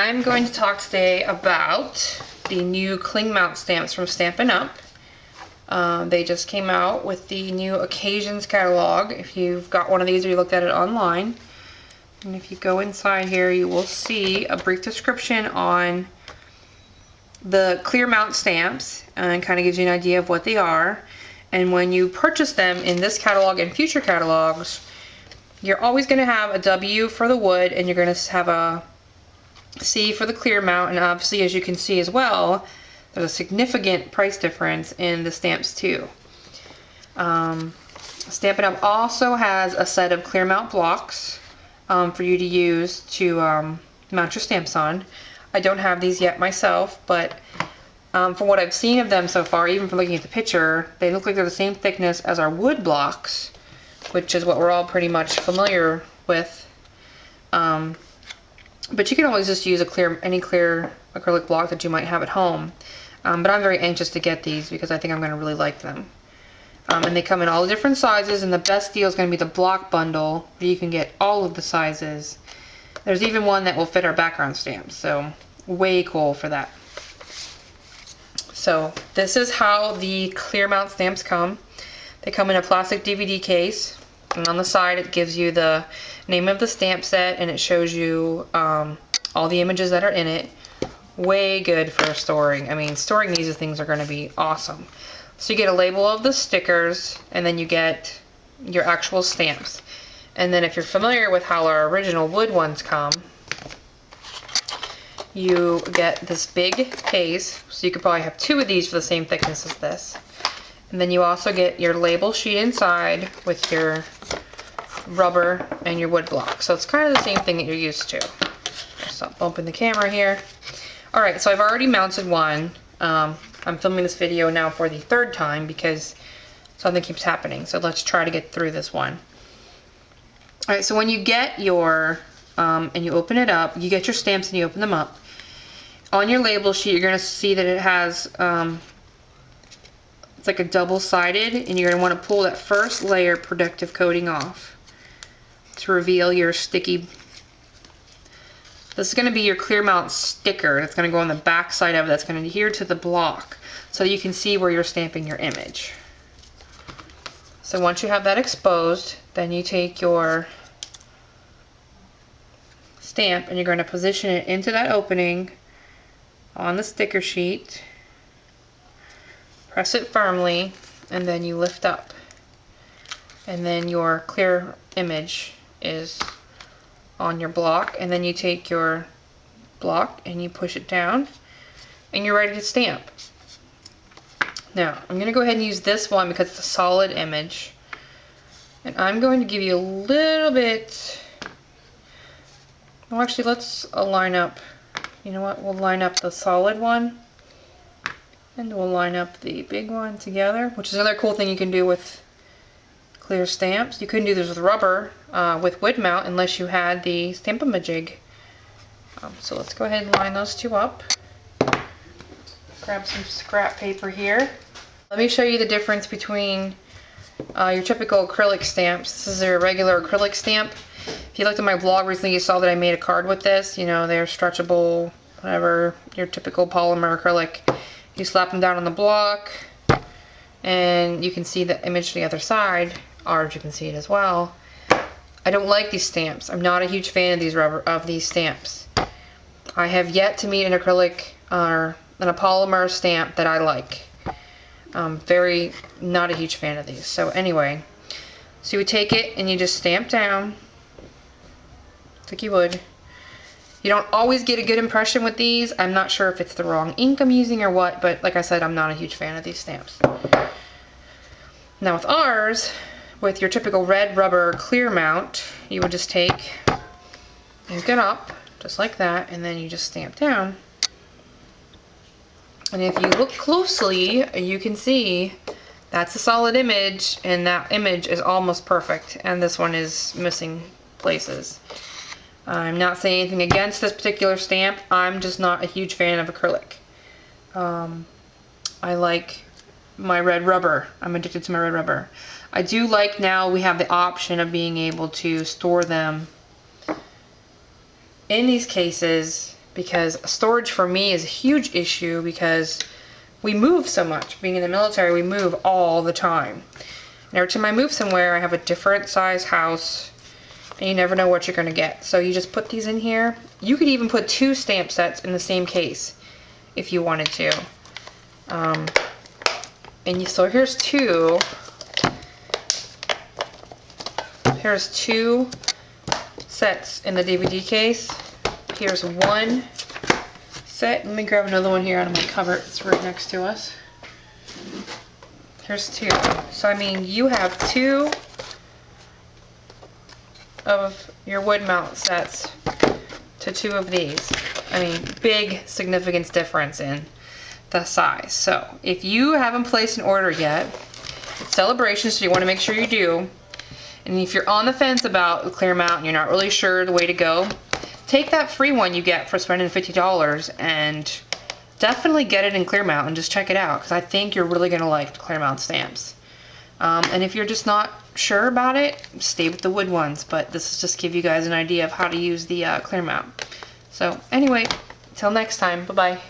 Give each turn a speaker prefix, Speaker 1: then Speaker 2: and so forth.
Speaker 1: I'm going to talk today about the new cling mount stamps from Stampin' Up. They just came out with the new Occasions catalog. If you've got one of these or you looked at it online, and if you go inside here, you will see a brief description on the clear mount stamps and kind of gives you an idea of what they are. And when you purchase them in this catalog and future catalogs, you're always going to have a W for the wood and you're going to have a C for the clear mount, and obviously, as you can see as well, there's a significant price difference in the stamps too. Stampin' Up! Also has a set of clear mount blocks for you to use to mount your stamps on. I don't have these yet myself, but from what I've seen of them so far, even from looking at the picture, they look like they're the same thickness as our wood blocks, which is what we're all pretty much familiar with. But you can always just use any clear acrylic block that you might have at home. But I'm very anxious to get these because I think I'm going to really like them. And they come in all the different sizes, and the best deal is going to be the block bundle, where you can get all of the sizes. There's even one that will fit our background stamps, so way cool for that. So this is how the clear mount stamps come. They come in a plastic DVD case, and on the side it gives you the name of the stamp set, and it shows you all the images that are in it. Way good for storing. I mean, storing these things are going to be awesome. So you get a label of the stickers, and then you get your actual stamps. And then if you're familiar with how our original wood ones come, you get this big case, so you could probably have two of these for the same thickness as this. And then you also get your label sheet inside with your rubber and your wood block. So it's kind of the same thing that you're used to. Stop bumping the camera here. Alright, so I've already mounted one. I'm filming this video now for the third time because something keeps happening. So let's try to get through this one. Alright, so when you get your, and you open it up, you get your stamps and you open them up. On your label sheet, you're going to see that it has, it's like a double-sided, and you're going to want to pull that first layer protective coating off to reveal your sticky. This is going to be your clear mount sticker. It's going to go on the back side of it. That's going to adhere to the block so you can see where you're stamping your image. So once you have that exposed, then you take your stamp and you're going to position it into that opening on the sticker sheet. Press it firmly, and then you lift up. And then your clear image is on your block, and then you take your block and you push it down, and you're ready to stamp. Now, I'm going to go ahead and use this one because it's a solid image. And I'm going to give you a little bit, well actually let's line up, you know what, we'll line up the solid one and we'll line up the big one together, which is another cool thing you can do with clear stamps. You couldn't do this with rubber, with wood mount, unless you had the Stamp-A-Majig. So let's go ahead and line those two up. Grab some scrap paper here. Let me show you the difference between your typical acrylic stamps. This is a regular acrylic stamp. If you looked at my blog recently, you saw that I made a card with this. You know, they're stretchable, whatever, your typical polymer acrylic. You slap them down on the block, and you can see the image to the other side, or you can see it as well. I don't like these stamps. I'm not a huge fan of these stamps. I have yet to meet an acrylic or a polymer stamp that I like. Not a huge fan of these. So anyway, so you would take it and you just stamp down like you would. You don't always get a good impression with these. I'm not sure if it's the wrong ink I'm using or what, but like I said, I'm not a huge fan of these stamps. Now with ours, with your typical red rubber clear mount, you would just take, ink it up, just like that, and then you just stamp down. And if you look closely, you can see that's a solid image, and that image is almost perfect, and this one is missing places. I'm not saying anything against this particular stamp, I'm just not a huge fan of acrylic. I like my red rubber. I'm addicted to my red rubber. I do like now we have the option of being able to store them in these cases because storage for me is a huge issue because we move so much. Being in the military, we move all the time. And every time I move somewhere, I have a different size house, and you never know what you're going to get. So you just put these in here. You could even put 2 stamp sets in the same case if you wanted to. So here's 2. Here's 2 sets in the DVD case. Here's 1 set. Let me grab another one here out of my cupboard. It's right next to us. Here's 2. So I mean, you have 2 of your wood mount sets to 2 of these. I mean, big significance difference in the size. So if you haven't placed an order yet, it's Celebration, so you want to make sure you do. And if you're on the fence about the clear mount and you're not really sure the way to go, take that free one you get for spending $50 and definitely get it in clear mount and just check it out, because I think you're really going to like the clear mount stamps. And if you're just not sure about it, stay with the wood ones, but this is just give you guys an idea of how to use the clear mount. So anyway, till next time, bye-bye.